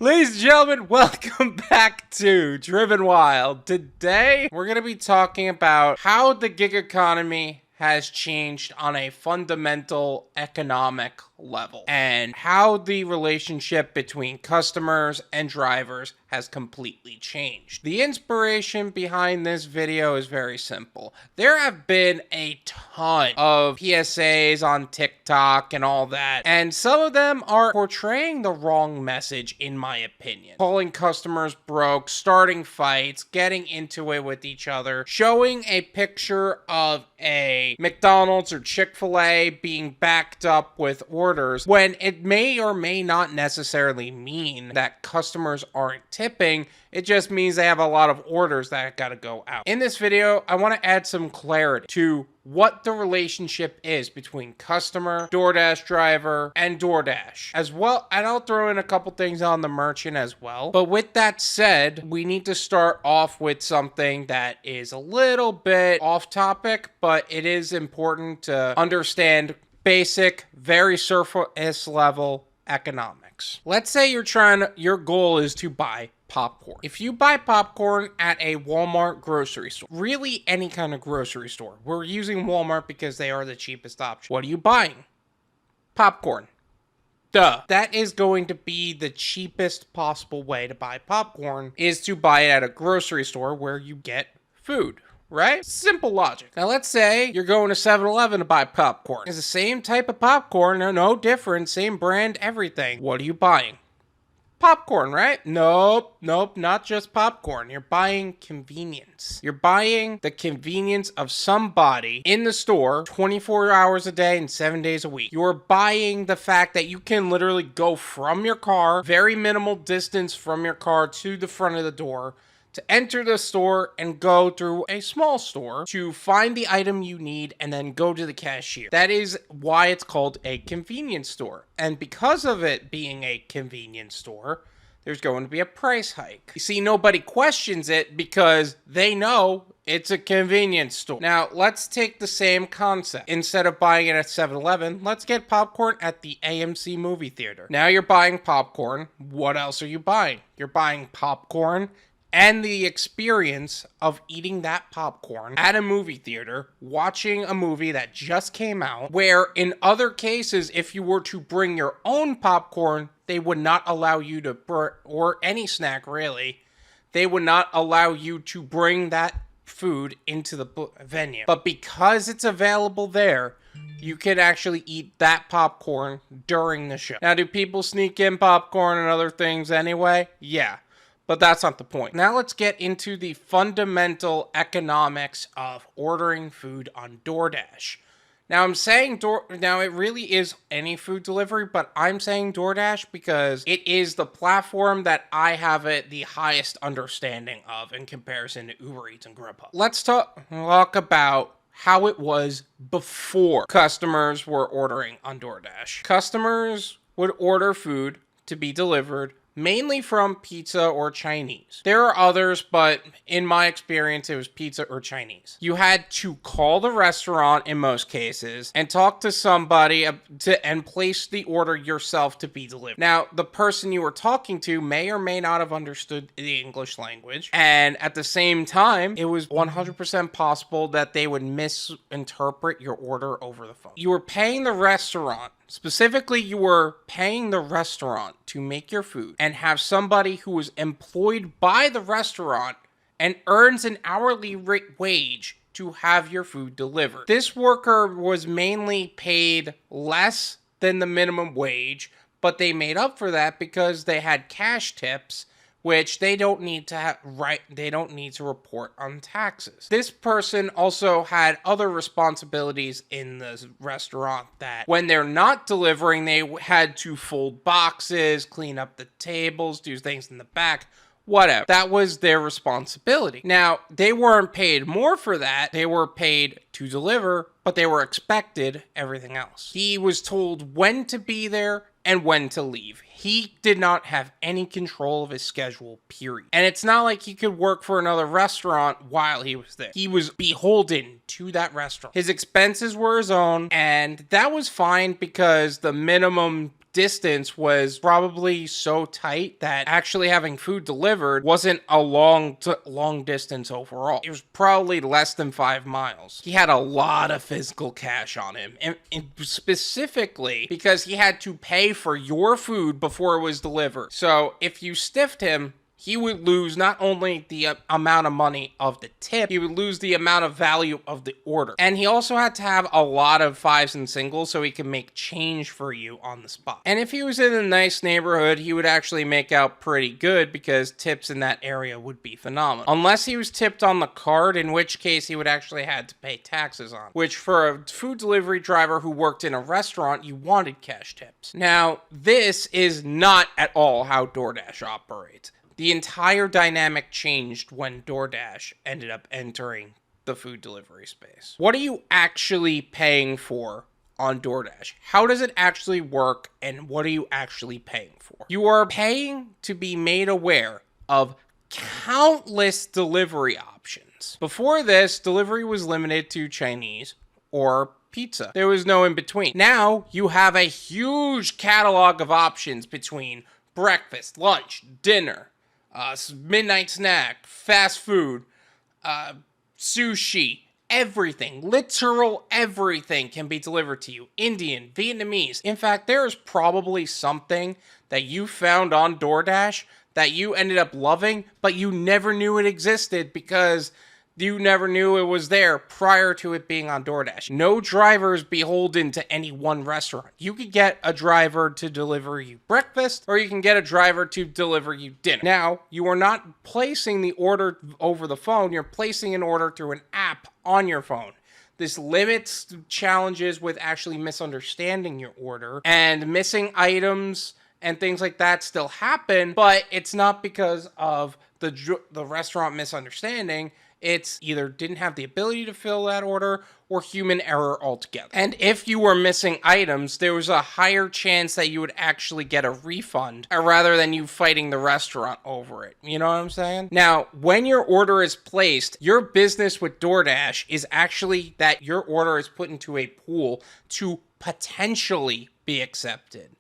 Ladies and gentlemen, welcome back to Driven Wild. Today, we're going to be talking about how the gig economy has changed on a fundamental economic level and how the relationship between customers and drivers has completely changed. The inspiration behind this video is very simple. There have been a ton of PSAs on TikTok and all that, and some of them are portraying the wrong message, in my opinion. Calling customers broke, starting fights, getting into it with each other, showing a picture of a McDonald's or Chick-fil-A being backed up with orders when it may or may not necessarily mean that customers aren't tipping. It just means they have a lot of orders that gotta go out. In this video, I want to add some clarity to what the relationship is between customer, DoorDash driver, and DoorDash as well. And I'll throw in a couple things on the merchant as well. But with that said, we need to start off with something that is a little bit off topic, but it is important to understand basic, very surface level economics. Let's say your goal is to buy popcorn. If you buy popcorn at a Walmart grocery store, really any kind of grocery store, we're using Walmart because they are the cheapest option. What are you buying? Popcorn. Duh. That is going to be the cheapest possible way to buy popcorn, is to buy it at a grocery store where you get food. Right? Simple logic. Now let's say you're going to 7-Eleven to buy popcorn. It's the same type of popcorn, no different, same brand, everything. What are you buying? Popcorn, right? Nope, not just popcorn. You're buying convenience. You're buying the convenience of somebody in the store 24 hours a day and 7 days a week. You're buying the fact that you can literally go from your car, very minimal distance from your car to the front of the door, to enter the store and go through a small store to find the item you need and then go to the cashier. That is why it's called a convenience store. And because of it being a convenience store, there's going to be a price hike. You see, nobody questions it because they know it's a convenience store. Now, let's take the same concept. Instead of buying it at 7-Eleven, let's get popcorn at the AMC movie theater. Now you're buying popcorn. What else are you buying? You're buying popcorn and the experience of eating that popcorn at a movie theater, watching a movie that just came out, where in other cases, if you were to bring your own popcorn, they would not allow you to, or any snack really, they would not allow you to bring that food into the venue. But because it's available there, you can actually eat that popcorn during the show. Now, do people sneak in popcorn and other things anyway? Yeah. But that's not the point. Now let's get into the fundamental economics of ordering food on DoorDash. Now I'm saying now it really is any food delivery, but I'm saying DoorDash because it is the platform that I have the highest understanding of in comparison to UberEats and Grubhub. Let's talk about how it was before customers were ordering on DoorDash. Customers would order food to be delivered mainly from pizza or Chinese. There are others, but in my experience, it was pizza or Chinese. You had to call the restaurant in most cases and talk to somebody and place the order yourself to be delivered. Now, the person you were talking to may or may not have understood the English language, and at the same time, it was 100% possible that they would misinterpret your order over the phone. You were paying the restaurant. Specifically, you were paying the restaurant to make your food and have somebody who was employed by the restaurant and earns an hourly wage to have your food delivered. This worker was mainly paid less than the minimum wage, but they made up for that because they had cash tips, which they don't need to they don't need to report on taxes. This person also had other responsibilities in the restaurant that when they're not delivering, they had to fold boxes, clean up the tables, do things in the back, whatever. That was their responsibility. Now, they weren't paid more for that. They were paid to deliver, but they were expected everything else. He was told when to be there and when to leave. He did not have any control of his schedule, period. And it's not like he could work for another restaurant while he was there. He was beholden to that restaurant. His expenses were his own, and that was fine because the minimum distance was probably so tight that actually having food delivered wasn't a long distance overall. It was probably less than 5 miles. He had a lot of physical cash on him, and specifically because he had to pay for your food before it was delivered. So if you stiffed him, he would lose not only the amount of money of the tip, he would lose the amount of value of the order. And he also had to have a lot of fives and singles so he could make change for you on the spot. And if he was in a nice neighborhood, he would actually make out pretty good because tips in that area would be phenomenal. Unless he was tipped on the card, in which case he would actually had to pay taxes on, which for a food delivery driver who worked in a restaurant, you wanted cash tips. Now, this is not at all how DoorDash operates. The entire dynamic changed when DoorDash ended up entering the food delivery space. What are you actually paying for on DoorDash? How does it actually work, and what are you actually paying for? You are paying to be made aware of countless delivery options. Before this, delivery was limited to Chinese or pizza. There was no in between. Now you have a huge catalog of options between breakfast, lunch, dinner, midnight snack, fast food, sushi, everything, literal everything can be delivered to you. Indian, Vietnamese. In fact, there is probably something that you found on DoorDash that you ended up loving, but you never knew it existed because you never knew it was there prior to it being on DoorDash. No driver is beholden to any one restaurant. You could get a driver to deliver you breakfast, or you can get a driver to deliver you dinner. Now, you are not placing the order over the phone. You're placing an order through an app on your phone. This limits challenges with actually misunderstanding your order, and missing items and things like that still happen, but it's not because of the restaurant misunderstanding. It's either didn't have the ability to fill that order or human error altogether. And if you were missing items, there was a higher chance that you would actually get a refund rather than you fighting the restaurant over it. You know what I'm saying? Now, when your order is placed, your business with DoorDash is actually that your order is put into a pool to potentially be accepted.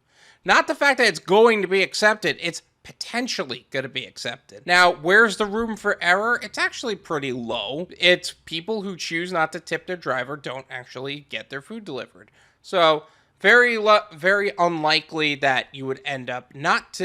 Not the fact that it's going to be accepted, it's potentially going to be accepted. Now, where's the room for error? It's actually pretty low. It's people who choose not to tip their driver don't actually get their food delivered. So, very unlikely that you would end up not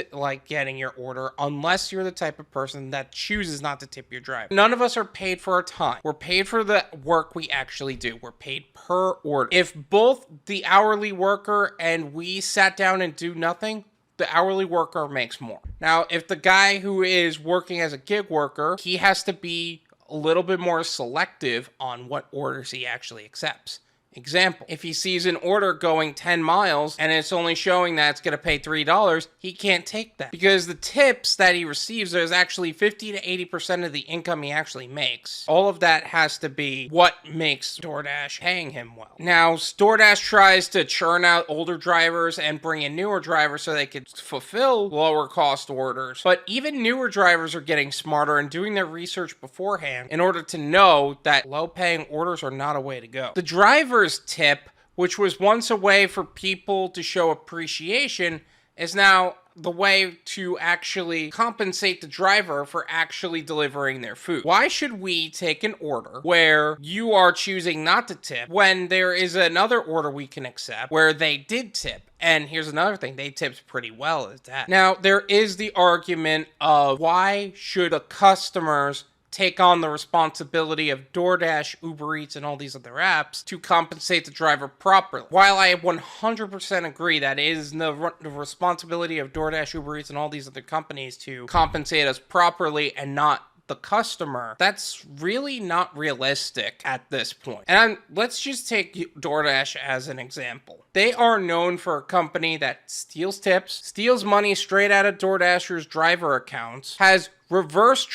getting your order unless you're the type of person that chooses not to tip your driver. None of us are paid for our time. We're paid for the work we actually do. We're paid per order. If both the hourly worker and we sat down and do nothing, the hourly worker makes more. Now, if the guy who is working as a gig worker, he has to be a little bit more selective on what orders he actually accepts. Example, if he sees an order going 10 miles and it's only showing that it's going to pay $3, he can't take that. Because the tips that he receives is actually 50 to 80% of the income he actually makes. All of that has to be what makes DoorDash paying him well. Now, DoorDash tries to churn out older drivers and bring in newer drivers so they could fulfill lower cost orders. But even newer drivers are getting smarter and doing their research beforehand in order to know that low paying orders are not a way to go. The driver tip, which was once a way for people to show appreciation, is now the way to actually compensate the driver for actually delivering their food. Why should we take an order where you are choosing not to tip when there is another order we can accept where they did tip? And here's another thing, they tipped pretty well at that. Now, there is the argument of why should a customers take on the responsibility of DoorDash, UberEats, and all these other apps to compensate the driver properly. While I 100% agree that it is the responsibility of DoorDash, UberEats, and all these other companies to compensate us properly and not the customer, that's really not realistic at this point. And let's just take DoorDash as an example. They are known for a company that steals tips, steals money straight out of DoorDashers' driver accounts, has reversed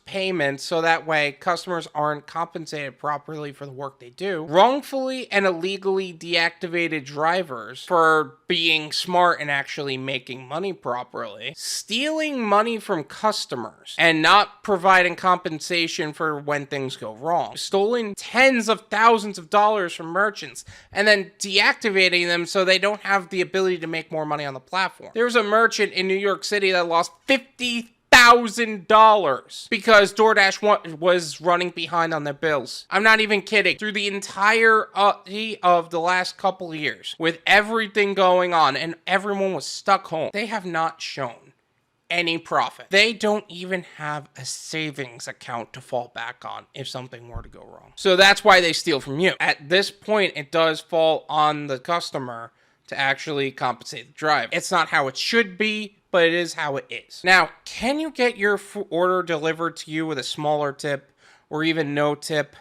payments so that way customers aren't compensated properly for the work they do, wrongfully and illegally deactivated drivers for being smart and actually making money properly, stealing money from customers and not providing compensation for when things go wrong, stolen tens of thousands of dollars from merchants and then deactivating them so they don't have the ability to make more money on the platform. There was a merchant in New York City that lost $50,000 because DoorDash was running behind on their bills. I'm not even kidding. Through the entire of the last couple of years, with everything going on and everyone was stuck home, they have not shown any profit. They don't even have a savings account to fall back on if something were to go wrong. So that's why they steal from you. At this point, it does fall on the customer to actually compensate the driver. It's not how it should be, but it is how it is. Now, can you get your order delivered to you with a smaller tip or even no tip?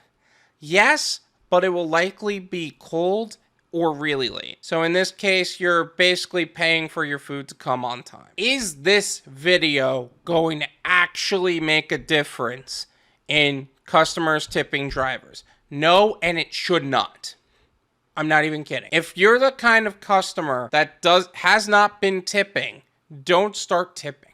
Yes, but it will likely be cold or really late. So in this case, you're basically paying for your food to come on time. Is this video going to actually make a difference in customers tipping drivers? No, and it should not. I'm not even kidding. If you're the kind of customer that has not been tipping, don't start tipping.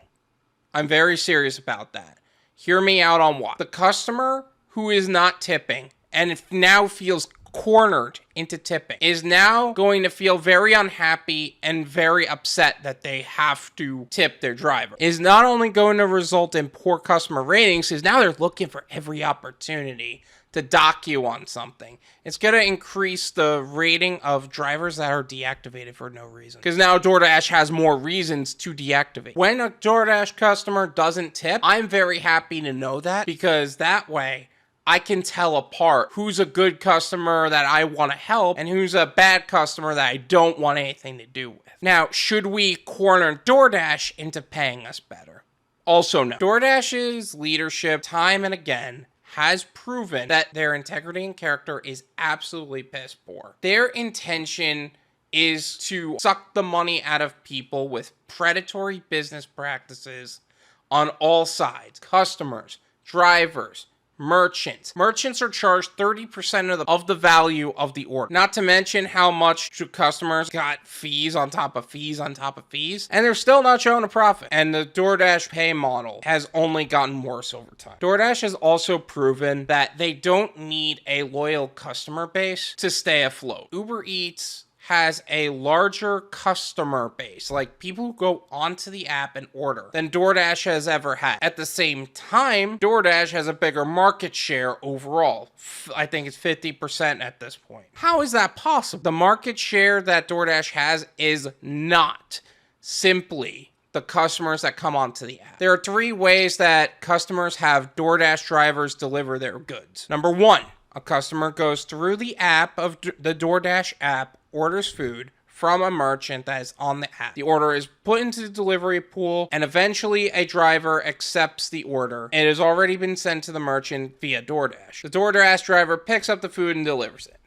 I'm very serious about that. Hear me out on why. The customer who is not tipping and now feels cornered into tipping is now going to feel very unhappy and very upset that they have to tip their driver. Is not only going to result in poor customer ratings, because now they're looking for every opportunity to dock you on something. It's going to increase the rating of drivers that are deactivated for no reason. Because now DoorDash has more reasons to deactivate. When a DoorDash customer doesn't tip, I'm very happy to know that, because that way I can tell apart who's a good customer that I want to help and who's a bad customer that I don't want anything to do with. Now, should we corner DoorDash into paying us better? Also no. DoorDash's leadership, time and again, has proven that their integrity and character is absolutely piss poor. Their intention is to suck the money out of people with predatory business practices on all sides. Customers, drivers, merchants. Merchants are charged 30% of the value of the order. Not to mention how much customers got fees on top of fees on top of fees, and they're still not showing a profit. And the DoorDash pay model has only gotten worse over time. DoorDash has also proven that they don't need a loyal customer base to stay afloat. UberEats has a larger customer base, like people who go onto the app and order, than DoorDash has ever had. At the same time, DoorDash has a bigger market share overall. I think it's 50% at this point. How is that possible? The market share that DoorDash has is not simply the customers that come onto the app. There are 3 ways that customers have DoorDash drivers deliver their goods. Number 1, a customer goes through the app of the DoorDash app, orders food from a merchant that is on the app. The order is put into the delivery pool, and eventually a driver accepts the order. It has already been sent to the merchant via DoorDash. The DoorDash driver picks up the food and delivers it.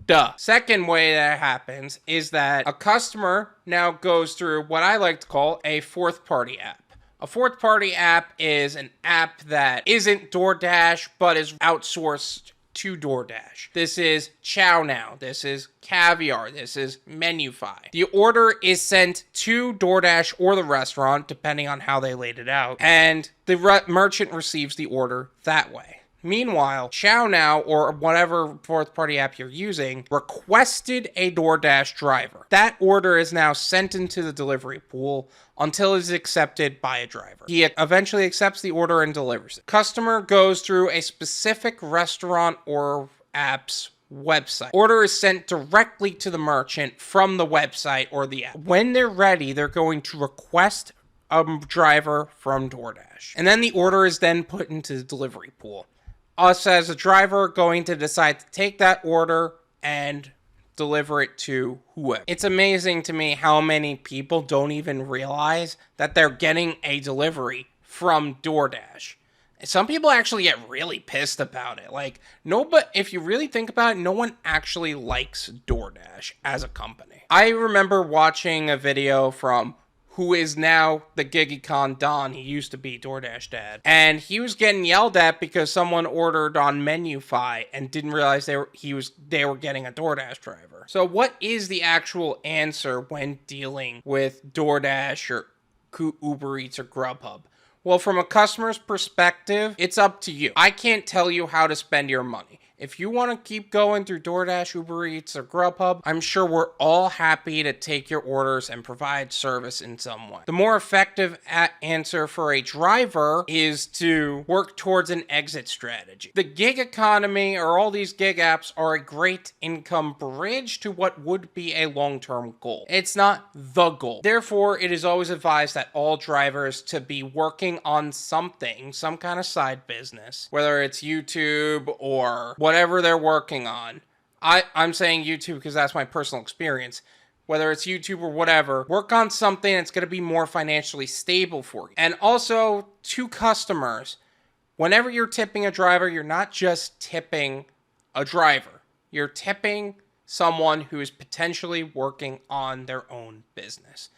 Duh. Second way that happens is that a customer now goes through what I like to call a fourth-party app. A fourth-party app is an app that isn't DoorDash but is outsourced to DoorDash. This is Chow Now. This is Caviar. This is Menufy. The order is sent to DoorDash or the restaurant, depending on how they laid it out, and the merchant receives the order that way. Meanwhile, Chow Now, or whatever fourth-party app you're using, requested a DoorDash driver. That order is now sent into the delivery pool until it is accepted by a driver. He eventually accepts the order and delivers it. Customer goes through a specific restaurant or app's website. Order is sent directly to the merchant from the website or the app. When they're ready, they're going to request a driver from DoorDash. And then the order is then put into the delivery pool. Us as a driver going to decide to take that order and deliver it to whoever. It's amazing to me how many people don't even realize that they're getting a delivery from DoorDash. Some people actually get really pissed about it. Like, no, but if you really think about it, no one actually likes DoorDash as a company. I remember watching a video from who is now the gig econ Don. He used to be DoorDash Dad. And he was getting yelled at because someone ordered on MenuFi and didn't realize they were getting a DoorDash driver. So what is the actual answer when dealing with DoorDash or Uber Eats or Grubhub? Well, from a customer's perspective, it's up to you. I can't tell you how to spend your money. If you want to keep going through DoorDash, Uber Eats, or Grubhub, I'm sure we're all happy to take your orders and provide service in some way. The more effective answer for a driver is to work towards an exit strategy. The gig economy, or all these gig apps, are a great income bridge to what would be a long-term goal. It's not the goal. Therefore, it is always advised that all drivers to be working on something, some kind of side business, whether it's YouTube or whatever they're working on. I'm saying YouTube because that's my personal experience. Whether it's YouTube or whatever, work on something that's going to be more financially stable for you. And also, to customers, whenever you're tipping a driver, you're not just tipping a driver. You're tipping someone who is potentially working on their own business.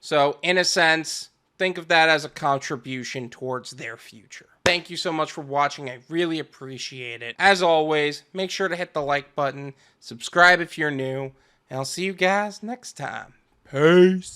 So, in a sense, think of that as a contribution towards their future. Thank you so much for watching. I really appreciate it. As always, make sure to hit the like button, subscribe if you're new, and I'll see you guys next time. Peace.